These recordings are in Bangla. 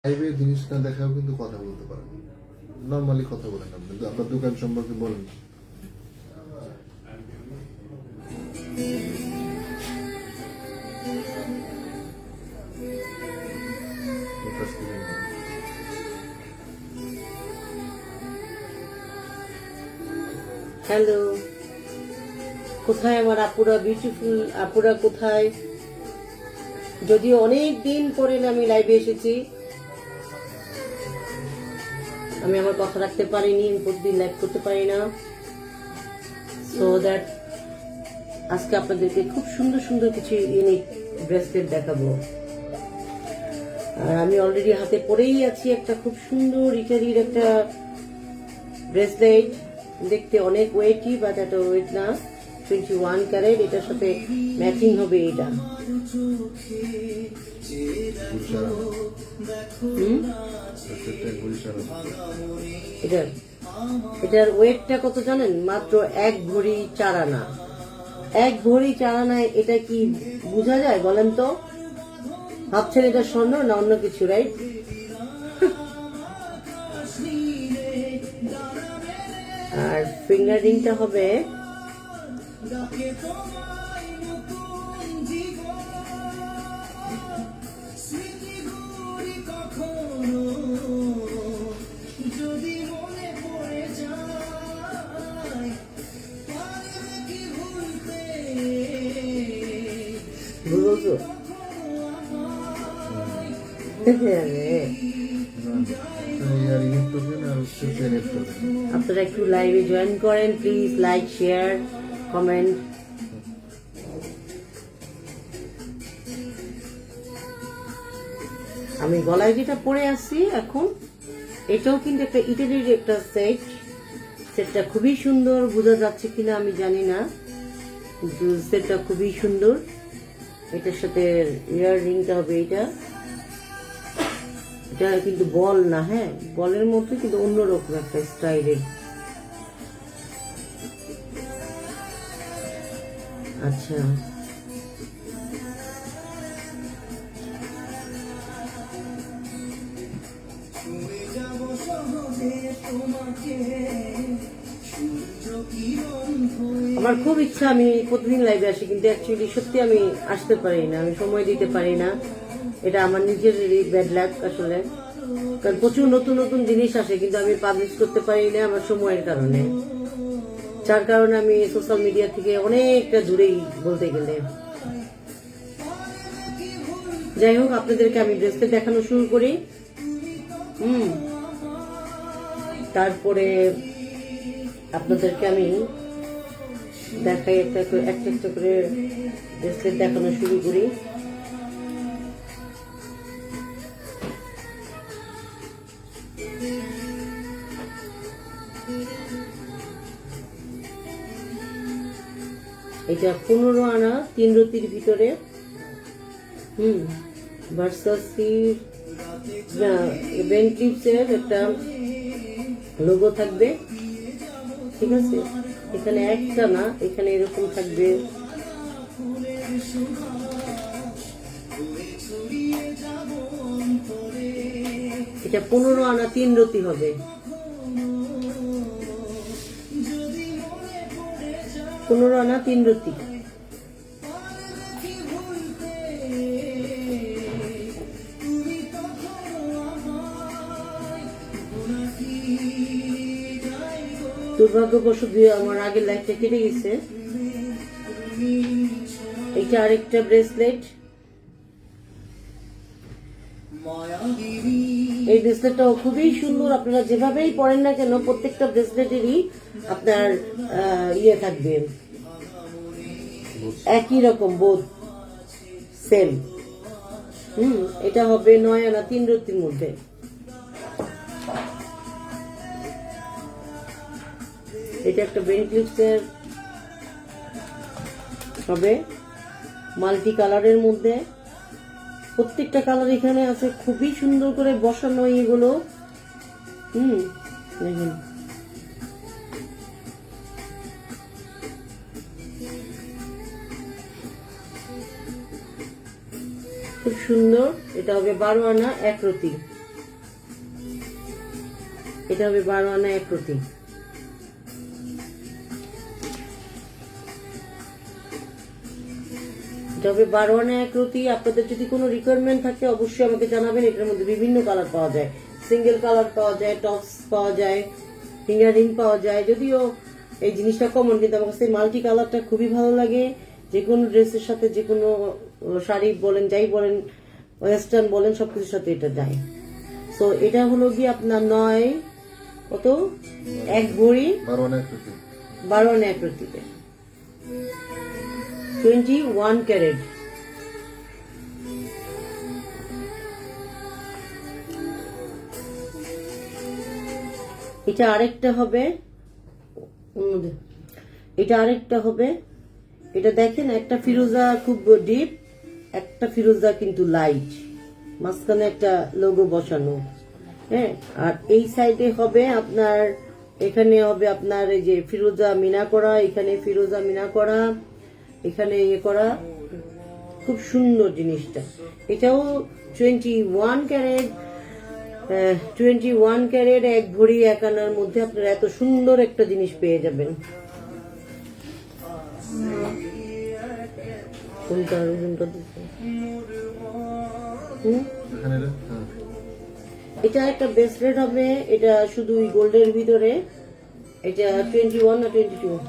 লাইভে জিনিস না দেখাও কিন্তু কথা বলতে পারেন, নর্মালি কথা বলেন। আপনি আপনার দোকান সম্পর্কে বলেন। হ্যালো, কোথায় আমার আপুরা, বিউটিফুল আপুরা কোথায়? যদিও অনেক দিন পরে আমি লাইভে এসেছি, আমি আমার কথা রাখতে পারিনি, আমি প্রতিদিন লাইভ করতে পারি না। সো দ্যাট আজকে আপনাদেরকে খুব সুন্দর সুন্দর কিছু ইউনিক ব্রেসলেট দেখাবো। আর আমি অলরেডি হাতে পরেই আছি একটা খুব সুন্দর ইটালির একটা ব্রেসলেট, দেখতে অনেক ওয়েটি, বাট এত ওয়েট না, 21 ক্যারেট। এটার সাথে ম্যাচিং হবে এটা। এটার ওয়েটটা কত জানেন? মাত্র 1 ভরি 4 আনা। 1 ভরি 4 আনায় এটা কি বোঝা যায় বলেন তো? ভাবছেন এটা স্বর্ণ না অন্য কিছু, রাইট? আর ফিঙ্গার রিংটা হবে বুঝছো? আপনারা একটু লাইভে জয়েন করেন প্লিজ, লাইক, শেয়ার, কমেন্ট। আমি গলায় যেটা পরে আসছি এখন, এটাও কিন্তু একটা ইটালির একটা সেটটা খুবই সুন্দর। বোঝা যাচ্ছে কিনা আমি জানি না, কিন্তু সেটটা খুবই সুন্দর। এটার সাথে ইয়ার রিংটা হবে এটা কিন্তু বল না, হ্যাঁ বলের মধ্যে, কিন্তু অন্যরকম একটা স্টাইলের। আচ্ছা, আমার খুব ইচ্ছা আমি প্রতিদিন লাইভে আসি, কিন্তু অ্যাকচুয়ালি সত্যি আমি আসতে পারি না, আমি সময় দিতে পারি না। এটা আমার নিজের ব্যাড লাক আসলে, কারণ প্রচুর নতুন নতুন জিনিস আসে, কিন্তু আমি পাবলিশ করতে পারি না আমার সময়ের কারণে। যার কারণে আমি সোশ্যাল মিডিয়া থেকে অনেকটা দূরেই বলতে গেলে। যাই হোক, আপনাদেরকে আমি ব্রেসলেট দেখানো শুরু করি। তারপরে আপনাদেরকে আমি দেখাই একটা একটা করে ব্রেসলেট দেখানো শুরু করি। এটা 15 আনা 3 রতির ভিতরে। ভার্সাসি বেনক্লিপসের একটা লোগো থাকবে, ঠিক আছে? এখানে একটা না, এখানে এরকম থাকবে। এটা 15 আনা 3 রতি হবে। 15 আনা 3 রতি। দুর্ভাগ্যবশত আমার আগের লাইফটা কেটে গেছে। এটা আরেকটা ব্রেসলেট। এই ব্রেসলেটটাও খুবই সুন্দর। আপনারা যেভাবেই পরেন না কেন, প্রত্যেকটা ব্রেসলেটেরই আপনার ইয়ে থাকবে, একই রকম বোধ, সেম। এটা হবে 9 আনা 3 রতির মধ্যে। এটা একটা বেনক্লিপসের হবে, মাল্টি কালারের মধ্যে। প্রত্যেকটা কালার এখানে আছে, খুবই সুন্দর করে বসানো এগুলো। দেখুন, খুব সুন্দর। এটা হবে 12 আনা 1 রতি। এটা হবে 12 আনা 1 প্রতি। এটা হবে 12 আনা 1 প্রতি। আপনাদের যদি কোনো রিকোয়ারমেন্ট থাকে অবশ্যই আমাকে জানাবেন। এটার মধ্যে বিভিন্ন কালার পাওয়া যায়, সিঙ্গেল কালার পাওয়া যায়, টপস পাওয়া যায়, ফিঙ্গার রিং পাওয়া যায়। যদিও এই জিনিসটা কমন, কিন্তু আমার কাছে মাল্টি কালারটা খুবই ভালো লাগে। যে কোনো ড্রেসের সাথে, যে কোনো শাড়ি বলেন, যাই বলেন, ওয়েস্টার্ন বলেন, সবকিছুর সাথে এটা যায়। সো এটা হলো গিয়ে আপনার 9 কত 1 ভরি 12 আনা 1 প্রতি। 12 আনা 1 প্রতিতে 21 ক্যারেট। এটা আরেকটা হবে, এটা আরেকটা হবে। এটা দেখেন, একটা ফিরোজা খুব ডিপ, একটা ফিরোজা কিন্তু লাইট, মাঝখানে একটা লোগো বসানো। হ্যাঁ, আর এই সাইডে হবে আপনার, এখানে হবে আপনার এই যে ফিরোজা মিনা করা, এখানে ফিরোজা মিনা করা, এখানে ইয়ে করা, খুব সুন্দর জিনিসটা। এটাও 21 ক্যারেট। 21 ক্যারেট 1 ভরি 1 আনার মধ্যে আপনারা এত সুন্দর একটা জিনিস পেয়ে যাবেন। কোনটা কোনটা এখানে এটা? হ্যাঁ। এটা একটা ব্রেসলেট হবে, এটা শুধু গোল্ডের ভিতরে। এটা 21 না 22?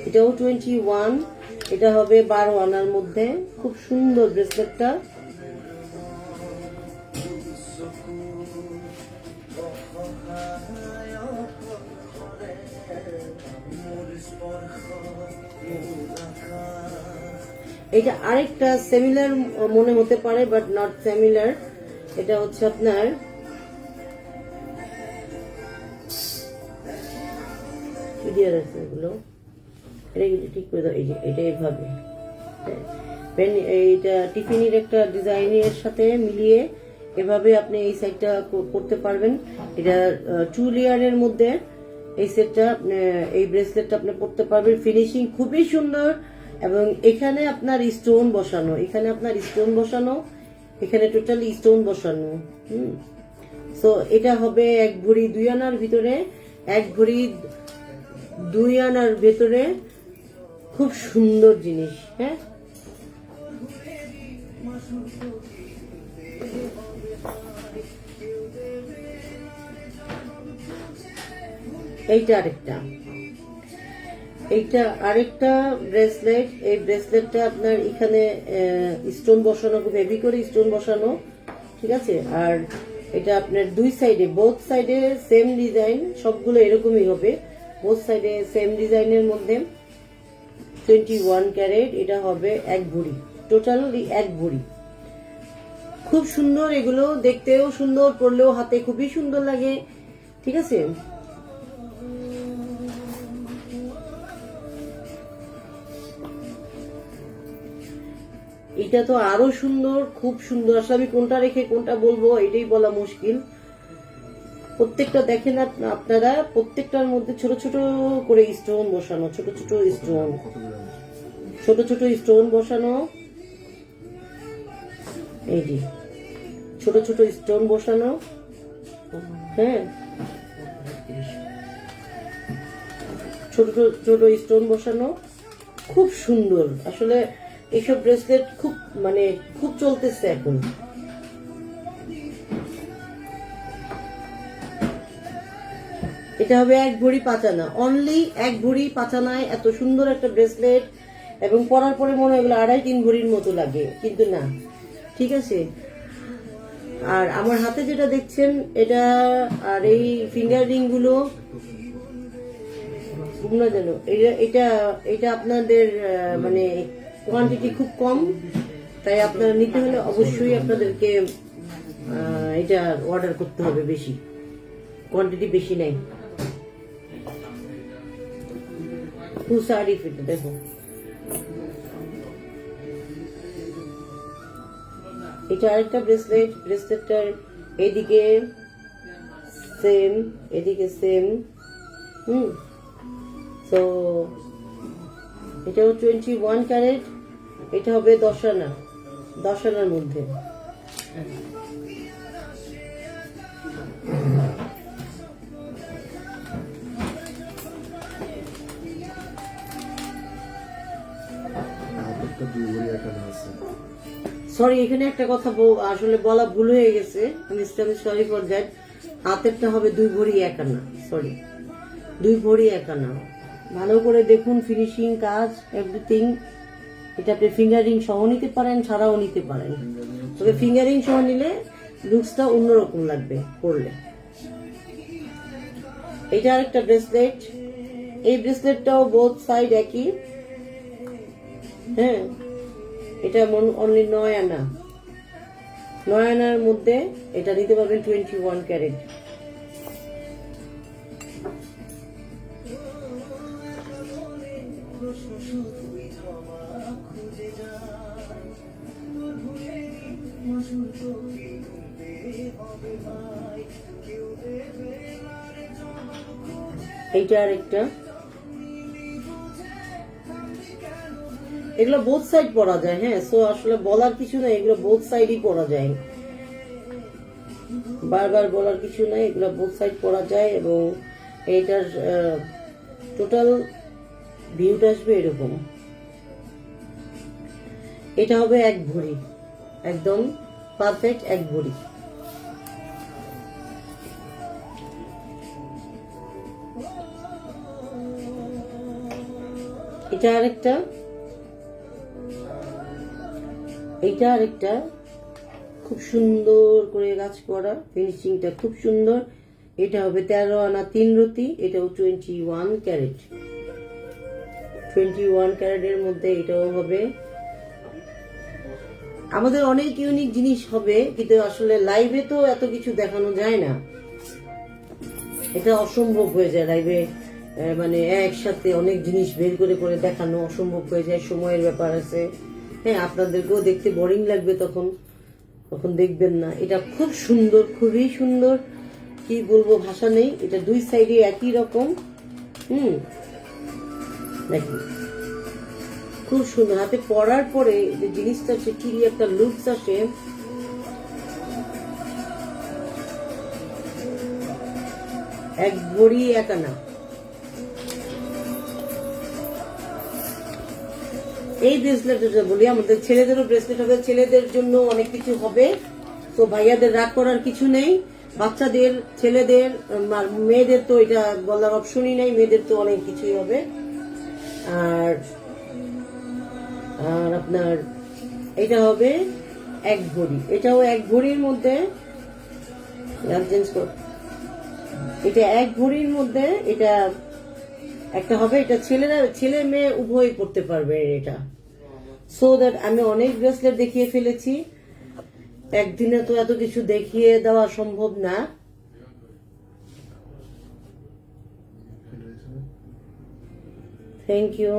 এটাও 21। এটা হবে 12 আনার মধ্যে, খুব সুন্দর ব্রেসলেটটা। এটা আরেকটা সিমিলার মনে হতে পারে, বাট নট সিমিলার। এটা হচ্ছে আপনার এগুলো, এটা ঠিক করে দাও। এই যে এটা এইভাবে, এইটা টিফিনের একটা ডিজাইনের সাথে মিলিয়ে এভাবে আপনি এই সাইডটা করতে পারবেন। এটা 2 লেয়ারের মধ্যে এই সেটটা, এই ব্রেসলেটটা আপনি পড়তে পারবেন। ফিনিশিং খুবই সুন্দর, এবং এখানে আপনার স্টোন বসানো, এখানে আপনার স্টোন বসানো, এখানে টোটালি স্টোন বসানো। সো এটা হবে 1 ভরি 2 আনার ভিতরে, 1 ভরি 2 আনার ভেতরে, খুব সুন্দর জিনিস। হ্যাঁ, এইটা আরেকটা, এইটা আরেকটা ব্রেসলেট। এই ব্রেসলেটটা আপনার এখানে স্টোন বসানো, খুব হেভি করে স্টোন বসানো, ঠিক আছে। আর এটা আপনার 2 সাইডে, বোথ সাইডে সেম ডিজাইন, সবগুলো এরকমই হবে, বোথ সাইডে সেম ডিজাইনের মধ্যে। 21 ক্যারেট। এটা হবে 1 ভরি, টোটালি 1 ভরি। খুব সুন্দর, এগুলো দেখতেও সুন্দর, পরলেও হাতে খুবই সুন্দর লাগে, ঠিক আছে। এটা তো আরো সুন্দর, খুব সুন্দর। আসলে আমি কোনটা রেখে কোনটা বলবো এটাই বলা মুশকিল। প্রত্যেকটা দেখেন আপনারা, প্রত্যেকটার মধ্যে ছোট ছোট করে স্টোন বসানো, ছোট ছোট স্টোন, ছোট ছোট স্টোন বসানো। এই যে ছোট ছোট স্টোন বসানো, হ্যাঁ, ছোট ছোট স্টোন বসানো, খুব সুন্দর। আসলে এইসব ব্রেসলেট খুব খুব চলতেছে এখন। এটা হবে 1 ভরি 5 আনা, অনলি 1 ভরি 5 আনায় এত সুন্দর একটা ব্রেসলেট, এবং পরার পরে মনে হয় 2.5-3 ভরির মতো লাগে, কিন্তু না, ঠিক আছে। আর আমার হাতে যেটা দেখছেন এটা, আর এই ফিঙ্গার রিং গুলো না যেন, এটা এটা আপনাদের কোয়ান্টিটি খুব কম, তাই আপনারা নিতে হলে অবশ্যই আপনাদেরকে এটা অর্ডার করতে হবে বেশি, কোয়ান্টিটি বেশি নাই। শাড়ি ফিট দেখো, এটা আরেকটা ব্রেসলেট। ব্রেসলেটটার এদিকে সেম, এদিকে সেম। তো এটাও 21 ক্যারেট। এটা হবে 10 আনা, 10 আনার মধ্যে। সরি, এখানে একটা কথা আসলে বলা ভুল হয়ে গেছে, আমি সরি ফর দ্যাট। হাতেরটা হবে 2 ভরি 1 আনা, সরি 2 ভরি 1 আনা। ভালো করে দেখুন, ফিনিশিং কাজ এভরিথিং। এটা আপনি ফিঙ্গারিং সহ নিতে পারেন, ছাড়াও নিতে পারেন, তবে ফিঙ্গারিং সহ নিলে লুকসটা অন্যরকম লাগবে পরলে। এটা আরেকটা ব্রেসলেট, এই ব্রেসলেটটাও বোথ সাইড একই। হ্যাঁ, এটা অনলি 9 আনা, 9 আনার মধ্যে এটা নিতে পারবেন 21 ক্যারেট। এইটা আরেকটা, এগুলো বোথ সাইড পরা যায়। হ্যাঁ, সো আসলে বলার কিছু নাই, এগুলো বোথ সাইডই পরা যায়, বারবার বলার কিছু নাই, এগুলো বোথ সাইড পরা যায়। এবং এইটার টোটাল ভিউটা আসবে এরকম। এটা হবে 1 ভরি, একদম পারফেক্ট 1 ভরি। এটা আরেকটা, এইটা আরেকটা খুব সুন্দর করে কাজ করা, ফিনিশিংটা খুব সুন্দর। এটা হবে 13 আনা 3 রতি, এটাও 21 ক্যারেট। 21 ক্যারেটের মধ্যে এটাও হবে। আমাদের অনেক ইউনিক জিনিস হবে, কিন্তু আসলে লাইভে তো এত কিছু দেখানো যায় না, এটা অসম্ভব হয়ে যায় লাইভে। মানে একসাথে অনেক জিনিস বের করে করে দেখানো অসম্ভব হয়ে যায়, সময়ের ব্যাপার আছে। হ্যাঁ, আপনাদেরকেও দেখতে বোরিং লাগবে, তখন দেখবেন না। এটা খুব সুন্দর, খুবই সুন্দর, কি বলবো, ভাষা নেই। এটা 2 সাইডে একই রকম। দেখি খুব সুন্দর, হাতে পরার পরে যে জিনিসটা সে কি একটা লুকস আসে। এক ভরি 1 আনা। এই ব্রেসলেটটা বলি, আমাদের ছেলেদেরও ব্রেসলেট হবে, ছেলেদের জন্য অনেক কিছু হবে। তো ভাইয়াদের রাগ করার কিছু নেই, বাচ্চাদের, ছেলেদের, আর মেয়েদের তো এটা বলার অপশনই নেই, মেয়েদের তো অনেক কিছুই হবে। আর আর আপনার এটা হবে 1 ভরি, এটাও 1 ভরির মধ্যে। এটা 1 ভরির মধ্যে এটা একটা হবে। এটা ছেলে মেয়ে উভয়ই পড়তে পারবে এটা। সো দ্যাট আমি অনেক ব্রেসলেট দেখিয়ে ফেলেছি, একদিনে তো এত কিছু দেখিয়ে দেওয়া সম্ভব না। Thank you.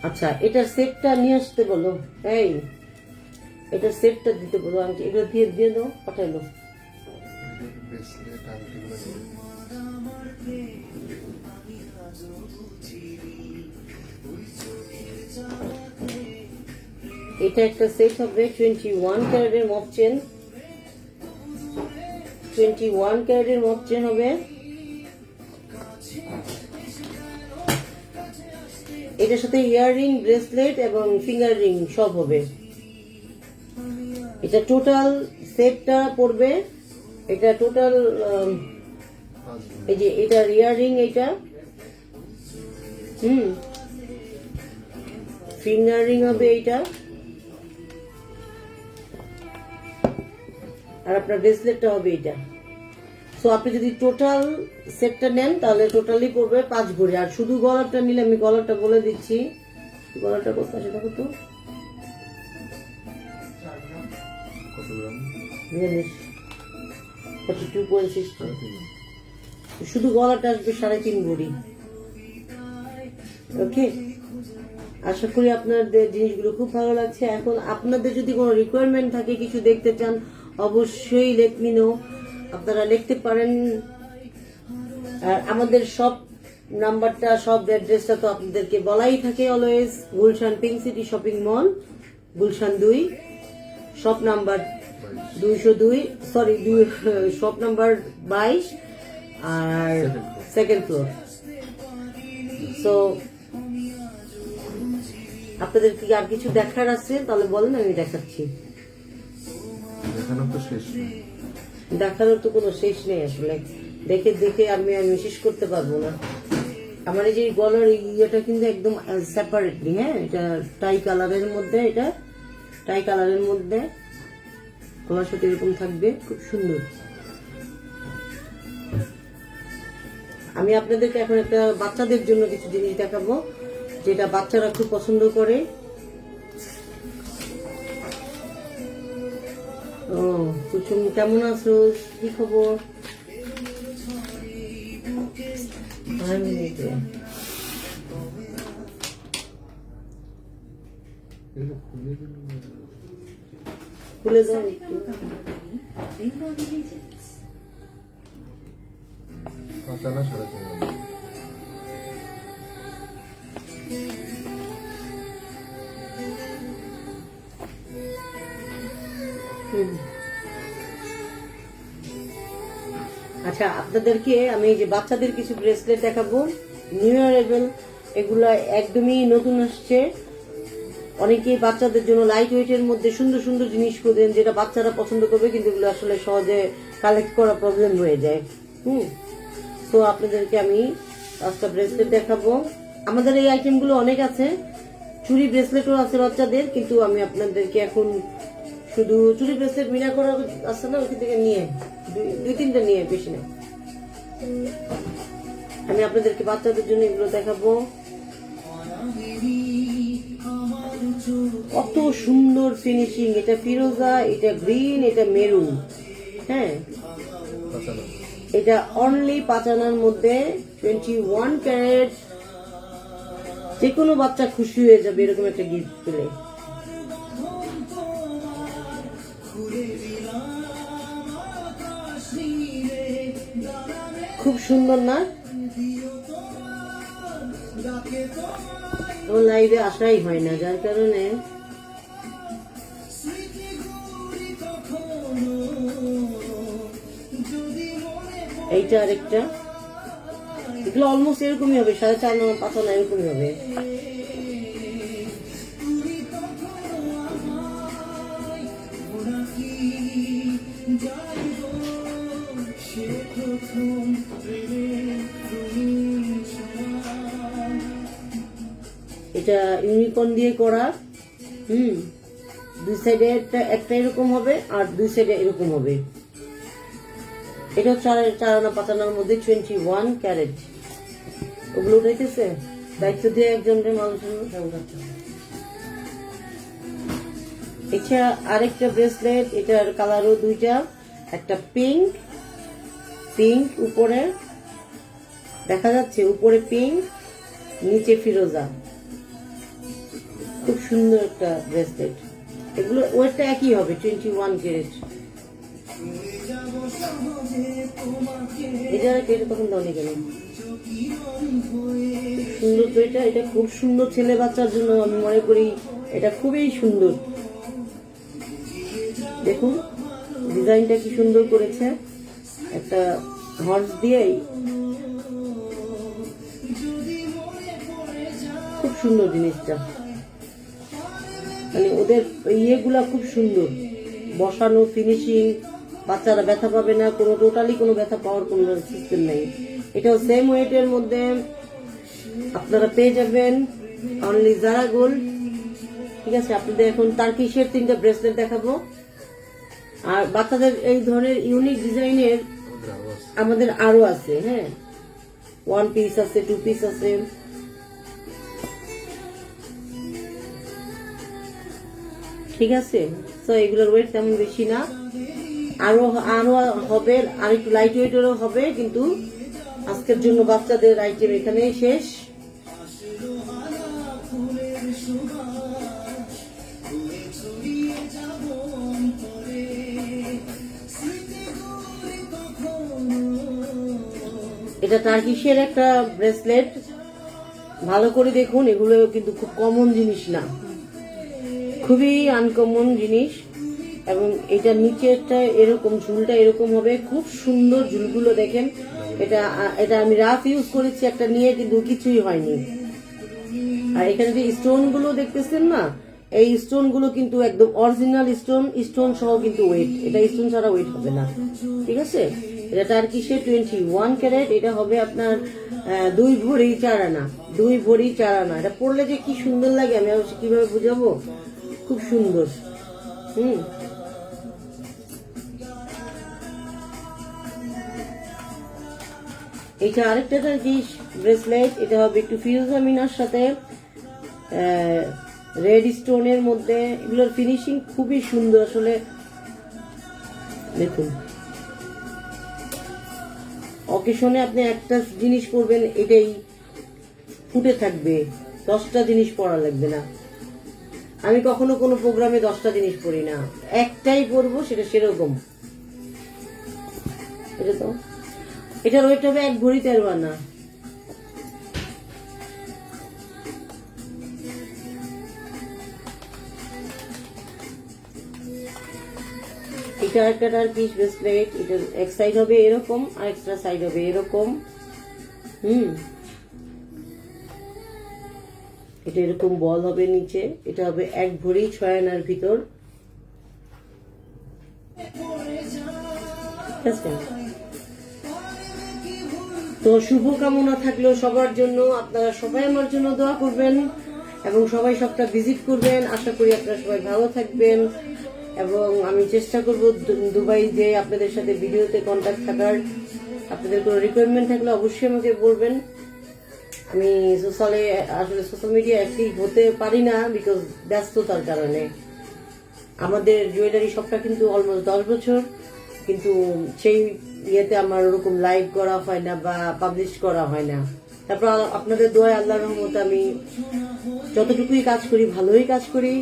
আচ্ছা, এটার সেটটা নিয়ে আসতে বলো, এই এটার সেটটা দিতে বলো, আমি এগুলো দিয়ে দাও, পাঠাইলো। এটা একটা সেট হবে 21 ক্যারেটের মপ চেন, 21 ক্যারেটের মপ চেন হবে। এটার সাথে ইয়াররিং, ব্রেসলেট এবং ফিঙ্গার রিং সব হবে। এটা টোটাল সেটটা পড়বে, এটা টোটাল এই যে এটার ইয়াররিং, এটা ফিঙ্গার রিং হবে এইটা, আর আপনার ব্রেসলেটটা হবে এটা। সো আপনি যদি টোটাল সেটটা নেন তাহলে টোটালি পড়বে 5 ভরি। আর শুধু গলারটা নিলে, আমি গলারটা বলে দিচ্ছি, গলারটা কত আছে দেখো তো, 42.6। শুধু গলাটা আসবে 3.5 ভরি। ওকে, আশা করি আপনাদের জিনিসগুলো খুব ভালো লাগছে। এখন আপনাদের যদি কোনো রিকোয়ারমেন্ট থাকে, কিছু দেখতে চান, অবশ্যই লেট মি নো, আপনারা লিখতে পারেন। আর আমাদের সব নাম্বারটা, সব অ্যাড্রেসটা তো আপনাদেরকে বলাই থাকে always. Gulshan pink city shopping mall, Gulshan 2, shop number 202, sorry shop number 22, আর সেকেন্ড ফ্লোর। সো আপনাদের কি আর কিছু দেখার আছে তাহলে বলেন, আমি দেখাচ্ছি। দেখানোর তো শেষ নেই। দেখানোর তো কোনো শেষ নেই আসলে, দেখে দেখে আমি শেষ করতে পারবো না। আমার এই যে গলার ইয়েটা কিন্তু একদম সেপারেটলি, হ্যাঁ, এটা টাই কালারের মধ্যে, এটা টাই কালারের মধ্যে গলার সাথে এরকম থাকবে, খুব সুন্দর। আমি আপনাদেরকে এখন একটা বাচ্চাদের জন্য কিছু জিনিস দেখাবো যেটা বাচ্চারা খুব পছন্দ করে। ও কুসুম, কেমন আছো? কি খবর? খুলে দাও একটু। পাঁচা না 3.5 আচ্ছা, আপনাদেরকে আমি এই যে বাচ্চাদের কিছু ব্রেসলেট দেখাবো, নিউ অ্যারাইভেল, এগুলা একদমই নতুন আসছে। অনেকেই বাচ্চাদের জন্য লাইট ওয়েটের মধ্যে সুন্দর সুন্দর জিনিস খোঁজেন যেটা বাচ্চারা পছন্দ করবে, কিন্তু এগুলো আসলে সহজে কালেক্ট করা প্রবলেম হয়ে যায়। তো আপনাদেরকে আমি 5টা ব্রেসলেট দেখাবো। আমাদের এই আইটেমগুলো অনেক আছে, চুড়ি ব্রেসলেটও আছে বাচ্চাদের, কিন্তু আমি আপনাদেরকে এখন শুধু চুড়ি ব্রেসলেট মিনা করা আছে না, ওইখান থেকে নিয়ে 2-3টা নিয়ে, বেশি না। আমি আপনাদেরকে বাচ্চাদের জন্য এগুলো দেখাবো। কত সুন্দর ফিনিশিং, এটা ফিরোজা, এটা গ্রিন, এটা মেরুন, হ্যাঁ, পাঁচা না। এটা অনলি 5 আনার মধ্যে 21 ক্যারেট। যে কোনো বাচ্চা খুশি হয়ে যাবে এরকম একটা গিফট পেলে। খুব সুন্দর না? ও লাইভে আসাই হয় না, যার কারণে এইটা আরেকটা, এগুলো অলমোস্ট এরকমই হবে, 4.5 আনা এরকমই হবে। এটা ইউনিকর্ন দিয়ে করা, দুই সাইডে একটা এরকম হবে আর দুই সাইডে এরকম হবে। এটা 4 আনা 5 আনার মধ্যে 21 ক্যারেট। ওগুলো উঠাইতেছে, দায়িত্ব দিয়ে একজনের মানুষের। এছাড়া আরেকটা ব্রেসলেট, এটার কালারও 2টা, একটা পিঙ্ক উপরে দেখা যাচ্ছে, উপরে পিঙ্ক, নিচে ফিরোজা, খুব সুন্দর একটা ব্রেসলেট। এগুলো ওয়েটটা একই হবে, 21 ক্যারেট। এটা তখন দাও কেন, সুন্দর তো এটা। এটা খুব সুন্দর, ছেলে বাচ্চার জন্য আমি মনে করি এটা খুবই সুন্দর। দেখুন ডিজাইনটা কি সুন্দর করেছে, একটা হর্স দিয়েই, খুব সুন্দর জিনিসটা। মানে ওদের ইয়েগুলা খুব সুন্দর বসানো, ফিনিশিং, বাচ্চারা ব্যথা পাবে না, কোনো টোটালি কোনো ব্যথা পাওয়ার কোনো সিস্টেম নেই। এটাও সেম ওয়েটের মধ্যে আপনারা পেয়ে যাবেন অনলি জারা গোল্ড। ঠিক আছে, আপনাদের এখন টার্কিশের 3টা ব্রেসলেট দেখাবো। আর বাচ্চাদের এই ধরনের ইউনিক ডিজাইনের আমাদের আরো আছে, হ্যাঁ, 1 পিস আছে, 2 পিস আছে। ঠিক আছে, তো এগুলোর ওয়েট তেমন বেশি না, আরো আরো হবে, আর একটু লাইট ওয়েটেরও হবে, কিন্তু আজকের জন্য বাচ্চাদের আইটেম এখানেই শেষ। এটা টার্কিশের একটা ব্রেসলেট, ভালো করে দেখুন, এগুলো কিন্তু খুব কমন জিনিস না, খুবই আনকমন জিনিস। এবং এটা নিচেরটা এরকম, ঝুলটা এরকম হবে, খুব সুন্দর ঝুলগুলো দেখেন, এটা আমি রাফ ইউজ করেছি একটা নিয়ে, কিন্তু কিছুই হয়নি। আর এখানে যে স্টোন গুলো দেখতেছেন না, এই স্টোন গুলো কিন্তু একদম অরিজিনাল স্টোন সহ কিন্তু ওয়েট, এটা স্টোন ছাড়া ওয়েট হবে না, ঠিক আছে। এটা টার্কিশের 21 ক্যারেট, এটা হবে আপনার 2 ভরি 4 আনা, 2 ভরি 4 আনা। এটা পরলে যে কি সুন্দর লাগে আমি অবশ্য কিভাবে বুঝাবো, খুব সুন্দর। এটা আরেকটা টার্কিশ ব্রেসলেট, এটা হবে একটু ফিরোজা মিনার সাথে রেড স্টোনের মধ্যে। এগুলোর ফিনিশিং খুবই সুন্দর আসলে, দেখুন। অকেশনে আপনি একটা জিনিস পরবেন, এটাই ফুটে থাকবে, 10টা জিনিস পরা লাগবে না। আমি কখনো কোনো প্রোগ্রামে 10টা জিনিস পরি না, একটাই পরবো, সেটা সেরকম। এটা তো এটার ওয়েট হবে 1 ভরি 13 আনা। এটা একটা টার্কিশ ব্রেসলেট, এটার এক সাইড হবে এরকম আর একটা সাইড হবে এরকম। এটা এরকম বল হবে নিচে, এটা হবে 1 ভরি 6 আনার ভিতর। তো শুভকামনা থাকলেও সবার জন্য, আপনারা সবাই আমার জন্য দোয়া করবেন এবং সবাই সবটা ভিজিট করবেন। আশা করি আপনারা সবাই ভালো থাকবেন এবং আমি চেষ্টা করব দুবাই যে আপনাদের সাথে ভিডিওতে কন্ট্যাক্ট থাকার। আপনাদের কোনো রিকোয়ারমেন্ট থাকলে অবশ্যই আমাকে বলবেন। আমি আসলে সোশ্যাল মিডিয়া অ্যাক্টিভ হতে পারি না, বিকজ ব্যস্ততার কারণে। আমাদের জুয়েলারি শপটা কিন্তু অলমোস্ট 10 বছর, কিন্তু সেই ইয়েতে আমার ওরকম লাইভ করা হয় না বা পাবলিশ করা হয় না। তারপর আপনাদের দোয়ায় আল্লাহর রহমতে আমি যতটুকুই কাজ করি ভালোই কাজ করি,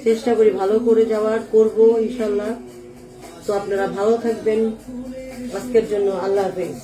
চেষ্টা করি ভালো করে যাওয়ার, করব ইনশাল্লাহ। তো আপনারা ভালো থাকবেন। আজকের জন্য আল্লাহ হাফেজ।